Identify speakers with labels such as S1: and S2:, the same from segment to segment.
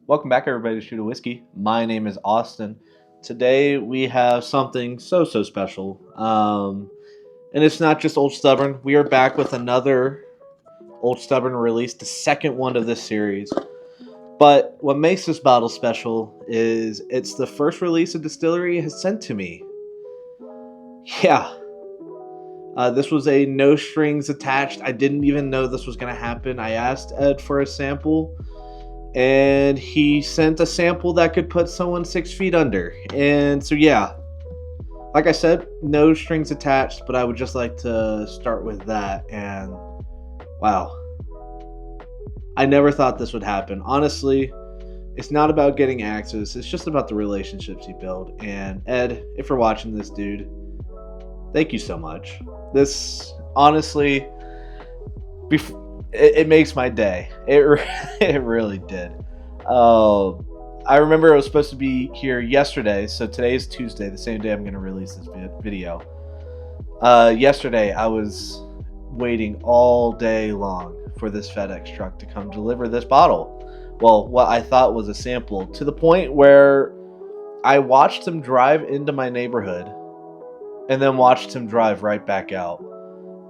S1: Welcome back, everybody, to Shoot a Whiskey. My name is Austin. Today we have something so special. And it's not just Old Stubborn. We are back with another Old Stubborn release, the second one of this series. But what makes this bottle special is it's the first release a distillery has sent to me. Yeah. This was a no strings attached. I didn't even know this was going to happen. I asked Ed for a sample, and he sent a sample that could put someone 6 feet under. And so, yeah, like I said, no strings attached, but I would just like to start with that. And wow, I never thought this would happen. Honestly, it's not about getting access. It's just about the relationships you build. And Ed, if you're watching this, dude, thank you so much. This, honestly, it makes my day. It really did. I remember it was supposed to be here yesterday, so today is Tuesday, the same day I'm going to release this video. Yesterday, I was waiting all day long for this FedEx truck to come deliver this bottle. Well, what I thought was a sample, to the point where I watched him drive into my neighborhood and then watched him drive right back out.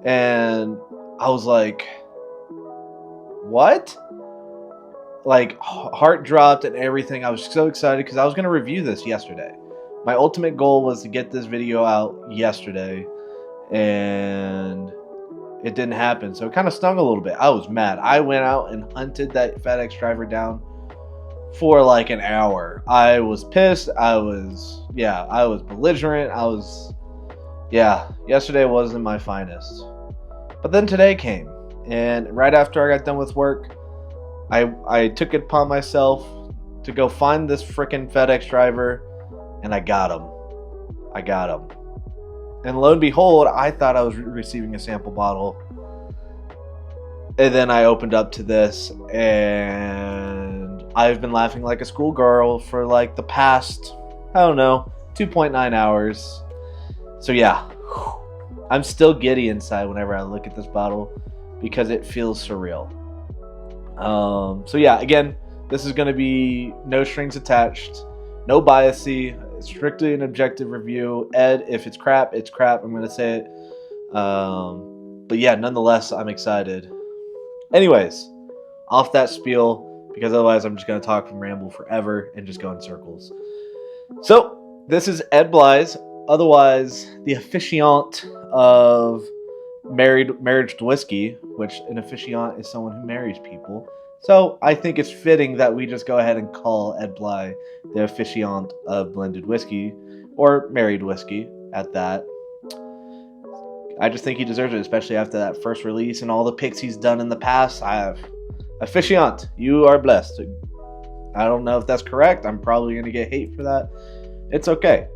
S1: And I was like, what? Like, heart dropped and everything. I was so excited because I was going to review this yesterday. My ultimate goal was to get this video out yesterday, and it didn't happen. So it kind of stung a little bit. I was mad. I went out and hunted that FedEx driver down for like an hour. I was pissed. I was belligerent. Yesterday wasn't my finest. But then today came. And right after I got done with work, I took it upon myself to go find this frickin' FedEx driver, and I got him. And lo and behold, I thought I was receiving a sample bottle. And then I opened up to this, and I've been laughing like a schoolgirl for like the past, 2.9 hours. So yeah, I'm still giddy inside whenever I look at this bottle because it feels surreal. So yeah, again, this is going to be no strings attached, no biasy, strictly an objective review. Ed, if it's crap, it's crap. I'm going to say it. But yeah, nonetheless, I'm excited. Anyways, off that spiel, because otherwise I'm just going to talk and ramble forever and just go in circles. So this is Ed Bly's, otherwise the officiant of marriage to whiskey, which an officiant is someone who marries people. So I think it's fitting that we just go ahead and call Ed Bly the officiant of blended whiskey, or married whiskey at that. I just think he deserves it, especially after that first release and all the picks he's done in the past. Officiant, you are blessed. I don't know if that's correct. I'm probably going to get hate for that. It's okay.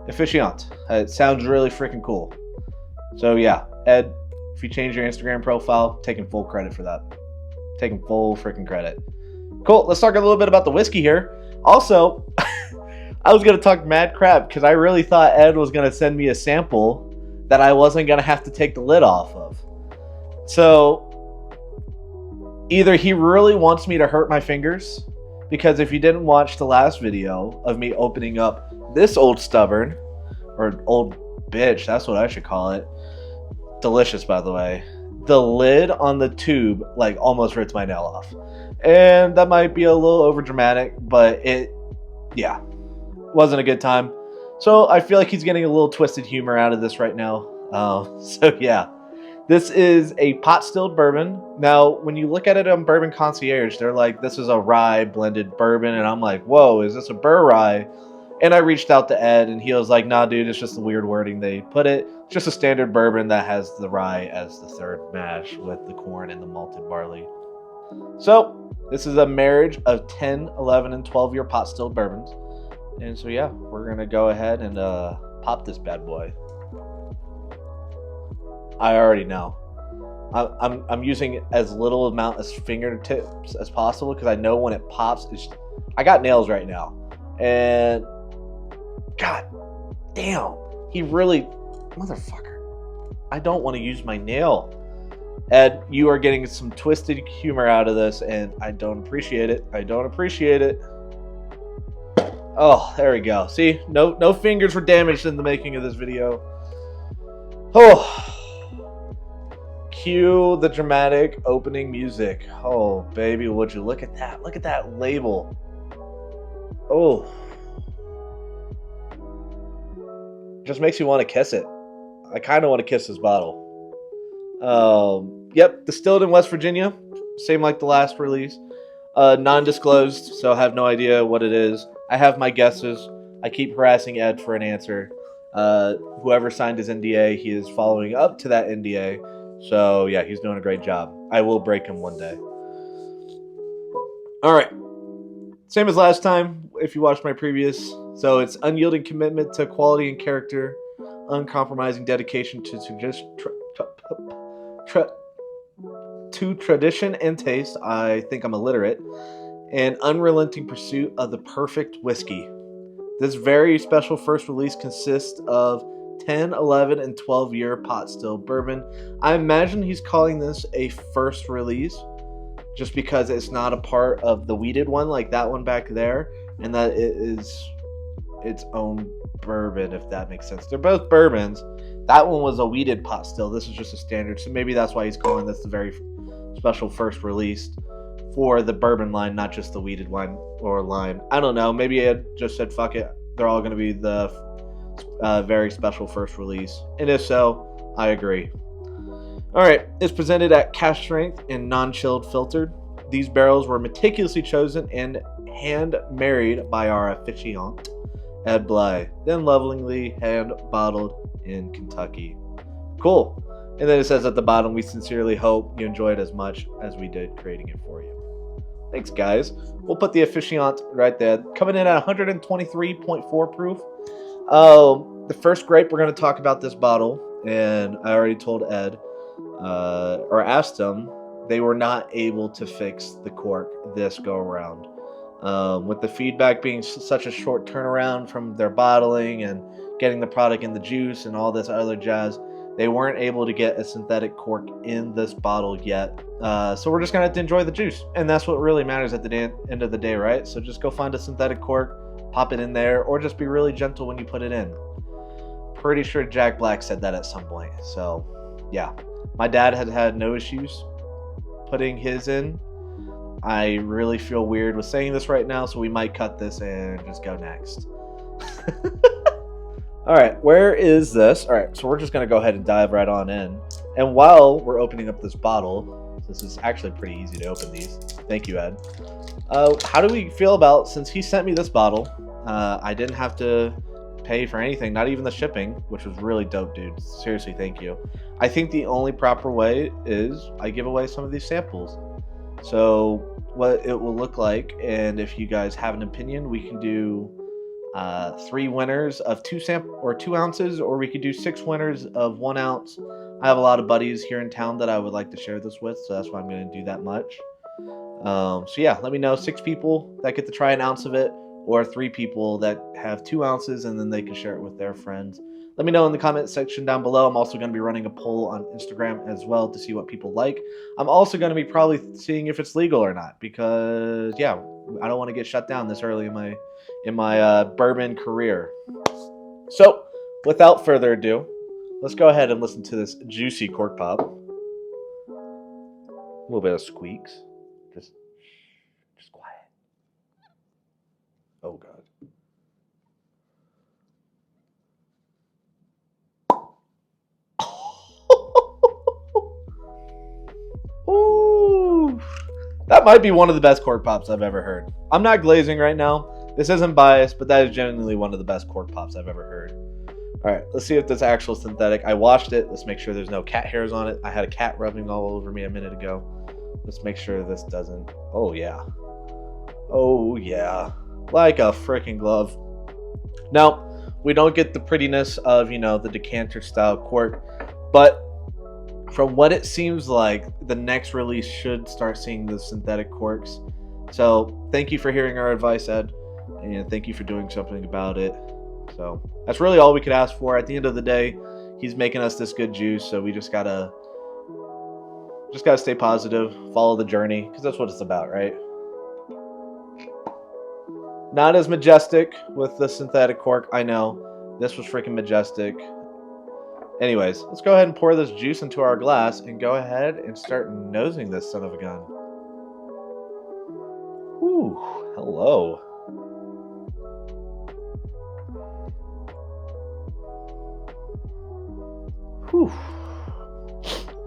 S1: Officiant. It sounds really freaking cool. So yeah, Ed, if you change your Instagram profile, taking full credit for that. Taking full freaking credit. Cool, let's talk a little bit about the whiskey here. Also, I was going to talk mad crap because I really thought Ed was going to send me a sample that I wasn't going to have to take the lid off of. So, either he really wants me to hurt my fingers, because if you didn't watch the last video of me opening up this Old Stubborn, or Old Bitch, that's what I should call it. Delicious, by the way. The lid on the tube like almost ripped my nail off, and that might be a little over dramatic, but it wasn't a good time. So I feel like he's getting a little twisted humor out of this right now. So yeah, this is a pot stilled bourbon. Now when you look at it on Bourbon Concierge, they're like, this is a rye blended bourbon, and I'm like, whoa, is this a burr rye? And I reached out to Ed, and he was like, nah, dude, it's just the weird wording they put it. It's just a standard bourbon that has the rye as the third mash with the corn and the malted barley. So, this is a marriage of 10, 11, and 12-year pot-stilled bourbons. And so, yeah, we're going to go ahead and pop this bad boy. I already know. I'm using as little amount as fingertips as possible because I know when it pops, I got nails right now. And God damn, he really, motherfucker. I don't want to use my nail. Ed, you are getting some twisted humor out of this, and I don't appreciate it. Oh, there we go. See, no fingers were damaged in the making of this video. Oh. Cue the dramatic opening music. Oh, baby, would you look at that? Look at that label. Oh. Just makes you want to kiss it. I kind of want to kiss this bottle. Yep, distilled in West Virginia. Same like the last release. Non-disclosed, so I have no idea what it is. I have my guesses. I keep harassing Ed for an answer. Whoever signed his NDA, he is following up to that NDA. So, yeah, he's doing a great job. I will break him one day. All right. Same as last time, if you watched my previous. So, it's unyielding commitment to quality and character, uncompromising dedication to tradition and taste. I think I'm illiterate. And unrelenting pursuit of the perfect whiskey. This very special first release consists of 10, 11, and 12-year pot still bourbon. I imagine he's calling this a first release just because it's not a part of the weeded one like that one back there, and that it is its own bourbon, if that makes sense. They're both bourbons. That one was a weeded pot still. This is just a standard, so maybe that's why he's calling this the very special first release for the bourbon line, not just the weeded wine or line. I don't know. Maybe Ed just said, fuck it. They're all going to be the very special first release. And if so, I agree. All right. It's presented at cask strength and non-chilled filtered. These barrels were meticulously chosen and hand-married by our officiant, Ed Bly, then lovingly hand-bottled in Kentucky. Cool. And then it says at the bottom, we sincerely hope you enjoyed as much as we did creating it for you. Thanks, guys. We'll put the Officiant right there. Coming in at 123.4 proof. The first grape we're going to talk about this bottle, and I already told Ed, or asked him, they were not able to fix the cork this go around. With the feedback being such a short turnaround from their bottling and getting the product in the juice and all this other jazz, they weren't able to get a synthetic cork in this bottle yet. So we're just going to have to enjoy the juice. And that's what really matters at the end of the day, right? So just go find a synthetic cork, pop it in there, or just be really gentle when you put it in. Pretty sure Jack Black said that at some point. So, yeah. My dad had no issues putting his in. I really feel weird with saying this right now, so we might cut this and just go next. All right, where is this? All right, so we're just going to go ahead and dive right on in. And while we're opening up this bottle, this is actually pretty easy to open these. Thank you, Ed. How do we feel about, since he sent me this bottle, I didn't have to pay for anything, not even the shipping, which was really dope, dude. Seriously, thank you. I think the only proper way is I give away some of these samples. So what it will look like, and if you guys have an opinion, we can do 3 winners of 2 ounces, or we could do 6 winners of 1 ounce. I have a lot of buddies here in town that I would like to share this with, so that's why I'm going to do that much. So yeah, let me know 6 people that get to try an ounce of it, or 3 people that have 2 ounces and then they can share it with their friends. Let me know in the comment section down below. I'm also going to be running a poll on Instagram as well to see what people like. I'm also going to be probably seeing if it's legal or not, because yeah, I don't want to get shut down this early in my bourbon career. So without further ado, let's go ahead and listen to this juicy cork pop. A little bit of squeaks. Just quiet. Oh God. Ooh, that might be one of the best cork pops I've ever heard. I'm not glazing right now. This isn't biased, but that is genuinely one of the best cork pops I've ever heard. All right, let's see if this actual synthetic. I washed it. Let's make sure there's no cat hairs on it. I had a cat rubbing all over me a minute ago. Let's make sure this doesn't. Oh yeah. Oh yeah. Like a freaking glove. Now, we don't get the prettiness of, the decanter style cork, but from what it seems like, the next release should start seeing the synthetic corks. So thank you for hearing our advice, Ed, and thank you for doing something about it. So that's really all we could ask for. At the end of the day, he's making us this good juice, so we just gotta stay positive, follow the journey, because that's what it's about, right? Not as majestic with the synthetic cork, I know. This was freaking majestic. Anyways, let's go ahead and pour this juice into our glass and go ahead and start nosing this son of a gun. Ooh, hello. Whew.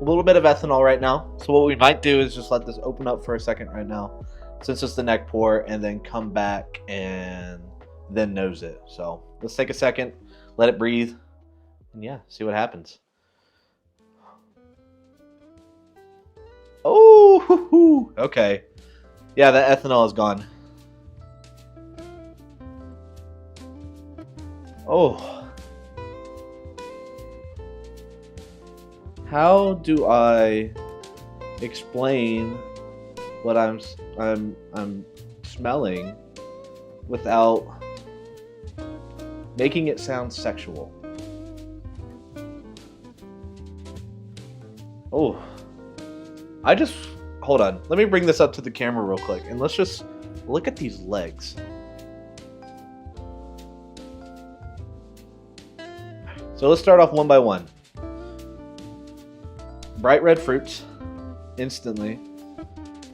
S1: A little bit of ethanol right now. So what we might do is just let this open up for a second right now, since it's the neck pour, and then come back and then nose it. So let's take a second, let it breathe, and yeah, see what happens. Oh, okay. Yeah, the ethanol is gone. Oh. How do I explain what I'm smelling without making it sound sexual? Oh, hold on. Let me bring this up to the camera real quick, and let's just look at these legs. So let's start off one by one. Bright red fruits, instantly.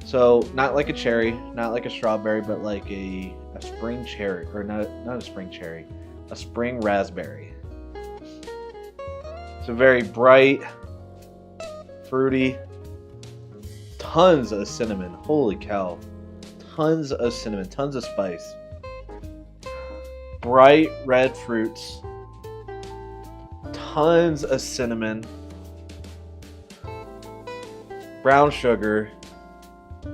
S1: So not like a cherry, not like a strawberry, but like a spring cherry, or not a spring cherry, a spring raspberry. So very bright, fruity, tons of cinnamon. Holy cow. Tons of cinnamon, tons of spice. Bright red fruits, tons of cinnamon. Brown sugar,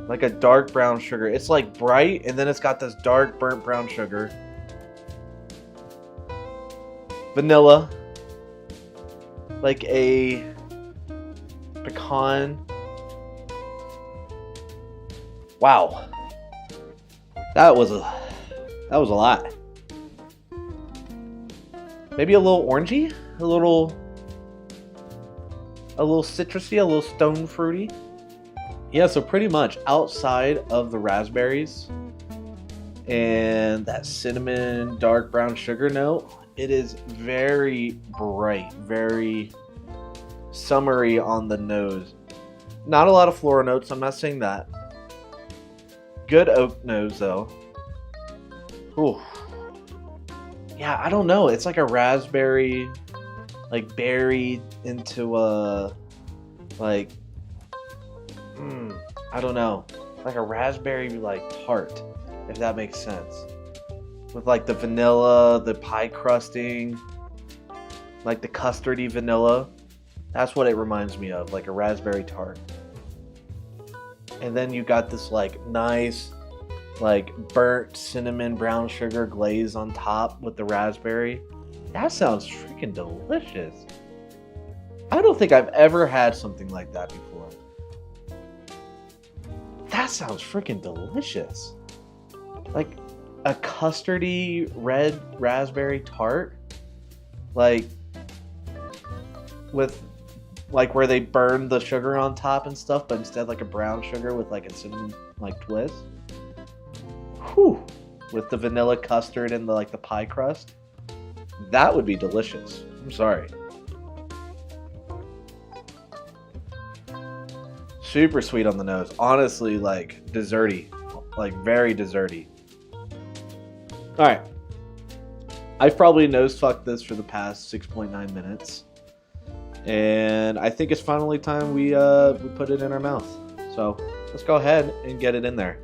S1: like a dark brown sugar. It's like bright, and then it's got this dark burnt brown sugar. Vanilla, like a pecan. Wow, that was a lot. Maybe a little orangey, a little citrusy, a little stone fruity. Yeah, so pretty much outside of the raspberries and that cinnamon dark brown sugar note, it is very bright, very summery on the nose. Not a lot of floral notes, I'm not saying that. Good oak nose though. Ooh. Yeah, I don't know. It's like a raspberry, like buried into a, like, I don't know, like a raspberry like tart, if that makes sense. With like the vanilla, the pie crusting, like the custardy vanilla. That's what it reminds me of, like a raspberry tart. And then you got this like nice, like burnt cinnamon brown sugar glaze on top with the raspberry. That sounds freaking delicious. I don't think I've ever had something like that before. That sounds freaking delicious. Like a custardy red raspberry tart. Like with like where they burn the sugar on top and stuff, but instead like a brown sugar with like a cinnamon like twist. Whew. With the vanilla custard and the like the pie crust. That would be delicious. I'm sorry. Super sweet on the nose. Honestly, like desserty. Like very desserty. Alright. I've probably nose fucked this for the past 6.9 minutes. And I think it's finally time we put it in our mouth. So let's go ahead and get it in there.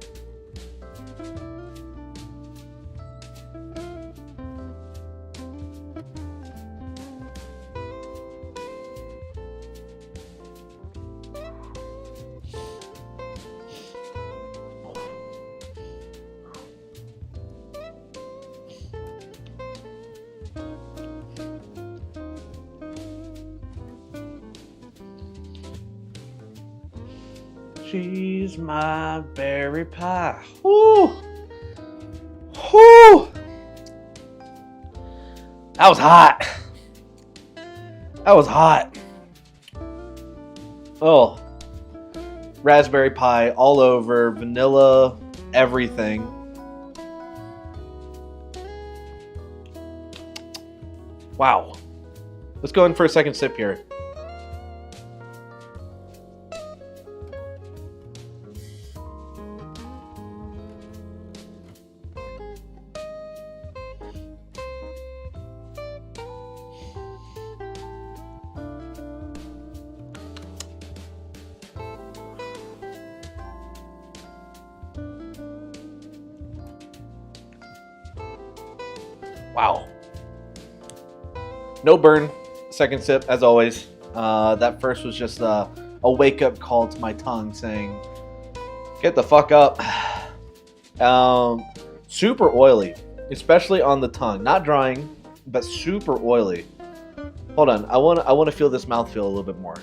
S1: She's my berry pie. Woo! Woo! That was hot. That was hot. Oh. Raspberry pie all over, vanilla, everything. Wow. Let's go in for a second sip here. Wow. No burn. Second sip, as always. That first was just a wake-up call to my tongue saying, get the fuck up. Super oily, especially on the tongue. Not drying, but super oily. Hold on, I want to feel this mouthfeel a little bit more.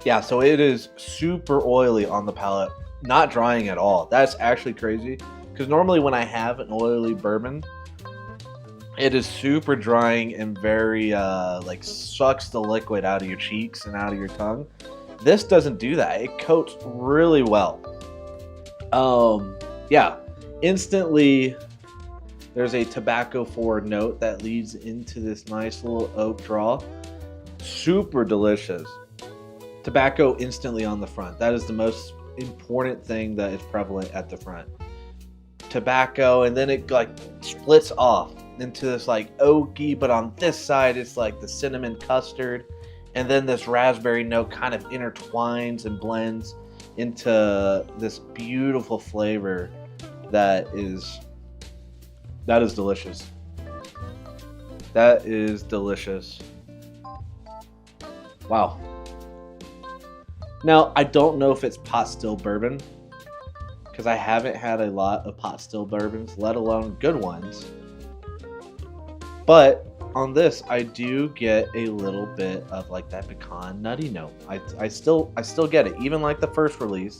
S1: Yeah, so it is super oily on the palate, not drying at all. That's actually crazy, because normally when I have an oily bourbon, it is super drying and very like sucks the liquid out of your cheeks and out of your tongue. This doesn't do that. It coats really well. Yeah, instantly there's a tobacco forward note that leads into this nice little oak draw. Super delicious. Tobacco instantly on the front. That is the most important thing that is prevalent at the front. Tobacco, and then it like splits off into this like oaky, but on this side it's like the cinnamon custard, and then this raspberry note kind of intertwines and blends into this beautiful flavor that is delicious. That is delicious. Wow. Now, I don't know if it's pot still bourbon, because I haven't had a lot of pot still bourbons, let alone good ones. But on this, I do get a little bit of like that pecan nutty note. I still get it, even like the first release.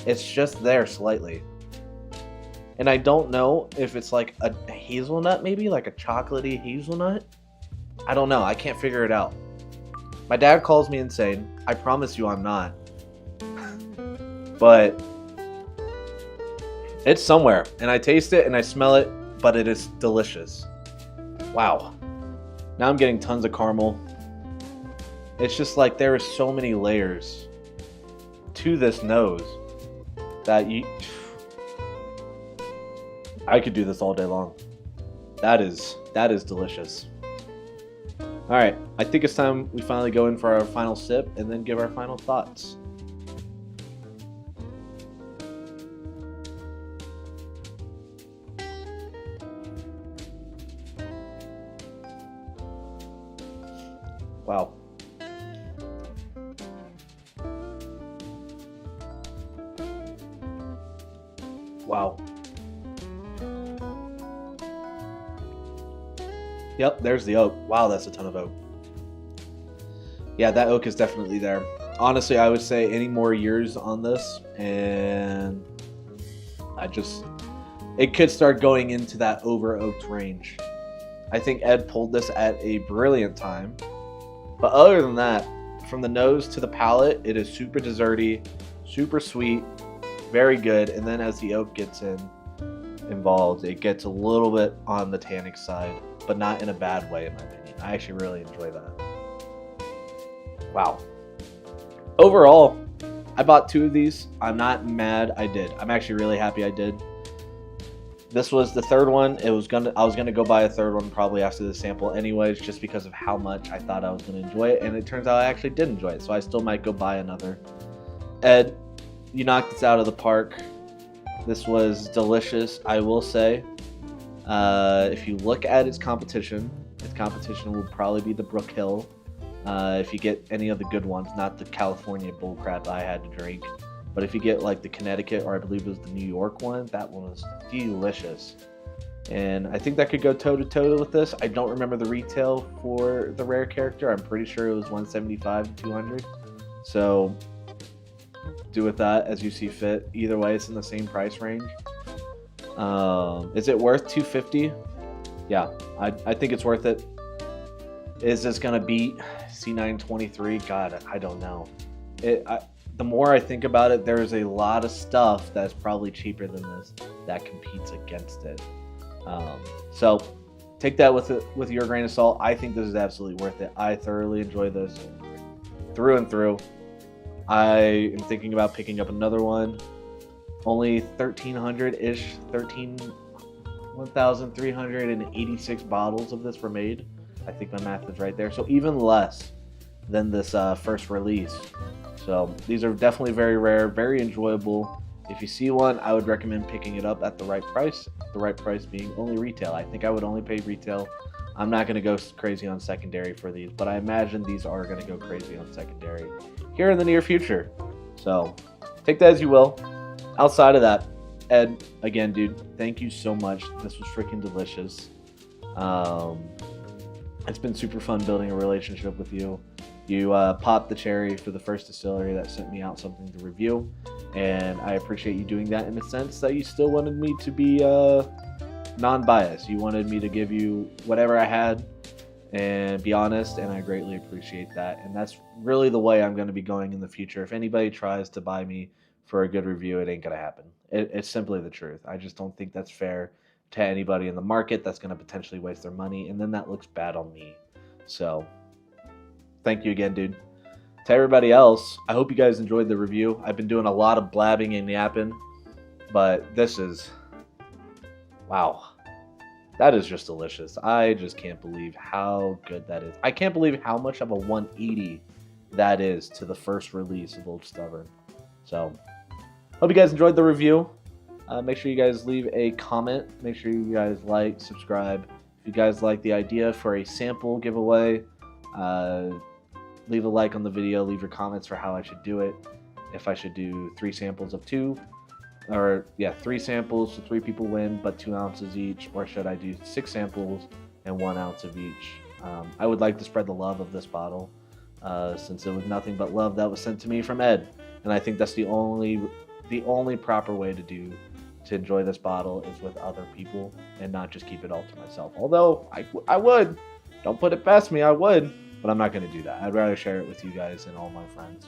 S1: It's just there slightly. And I don't know if it's like a hazelnut, maybe like a chocolatey hazelnut. I don't know. I can't figure it out. My dad calls me insane. I promise you I'm not. But it's somewhere. And I taste it and I smell it, but it is delicious. Wow. Now I'm getting tons of caramel. It's just like there are so many layers to this nose that I could do this all day long. That is delicious. All right, I think it's time we finally go in for our final sip and then give our final thoughts. Wow. Wow. Yep, there's the oak. Wow, that's a ton of oak. Yeah, that oak is definitely there. Honestly, I would say any more years on this, and it could start going into that over-oaked range. I think Ed pulled this at a brilliant time. But other than that, from the nose to the palate, it is super desserty, super sweet, very good. And then as the oak gets involved, it gets a little bit on the tannic side, but not in a bad way, in my opinion. I actually really enjoy that. Wow. Overall, I bought 2 of these. I'm not mad I did. I'm actually really happy I did. This was the third one. I was gonna go buy a third one probably after the sample anyways, just because of how much I thought I was gonna enjoy it, and it turns out I actually did enjoy it, so I still might go buy another. Ed, you knocked this out of the park. This was delicious, I will say. If you look at its competition will probably be the Brook Hill. If you get any of the good ones, not the California bullcrap I had to drink. But if you get like the Connecticut, or I believe it was the New York one, that one was delicious. And I think that could go toe-to-toe with this. I don't remember the retail for the rare character. I'm pretty sure it was $175 to $200. So do with that as you see fit. Either way, it's in the same price range. Is it worth $250? Yeah, I think it's worth it. Is this gonna beat C923? God, I don't know. The more I think about it, there is a lot of stuff that's probably cheaper than this that competes against it. So take that with your grain of salt. I think this is absolutely worth it. I thoroughly enjoy this through and through. I am thinking about picking up another one. Only 1,300-ish, 1,386 bottles of this were made. I think my math is right there. So even less than this first release. So these are definitely very rare, very enjoyable. If you see one, I would recommend picking it up at the right price. The right price being only retail. I think I would only pay retail. I'm not going to go crazy on secondary for these, but I imagine these are going to go crazy on secondary here in the near future. So take that as you will. Outside of that, Ed, again, dude, thank you so much. This was freaking delicious. It's been super fun building a relationship with you. You popped the cherry for the first distillery that sent me out something to review, and I appreciate you doing that in the sense that you still wanted me to be non-biased. You wanted me to give you whatever I had and be honest, and I greatly appreciate that. And that's really the way I'm going to be going in the future. If anybody tries to buy me for a good review, it ain't going to happen. It's simply the truth. I just don't think that's fair to anybody in the market that's going to potentially waste their money, and then that looks bad on me. So thank you again, dude. To everybody else, I hope you guys enjoyed the review. I've been doing a lot of blabbing and yapping, but this is, wow, that is just delicious. I just can't believe how good that is. I can't believe how much of a 180 that is to the first release of Old Stubborn. So hope you guys enjoyed the review. Make sure you guys leave a comment. Make sure you guys like, subscribe. If you guys like the idea for a sample giveaway, leave a like on the video. Leave your comments for how I should do it. If I should do 3 samples of 2, or yeah, 3 samples so 3 people win, but 2 ounces each, or should I do 6 samples and 1 ounce of each? I would like to spread the love of this bottle, since it was nothing but love that was sent to me from Ed, and I think that's the only proper way to enjoy this bottle is with other people and not just keep it all to myself. Although I would, don't put it past me, I would, but I'm not going to do that. I'd rather share it with you guys and all my friends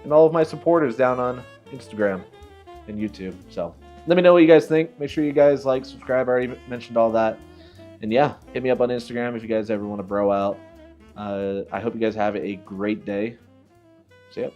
S1: and all of my supporters down on Instagram and YouTube. So let me know what you guys think. Make sure you guys like, subscribe. I already mentioned all that. And yeah, hit me up on Instagram if you guys ever want to bro out. I hope you guys have a great day. See ya.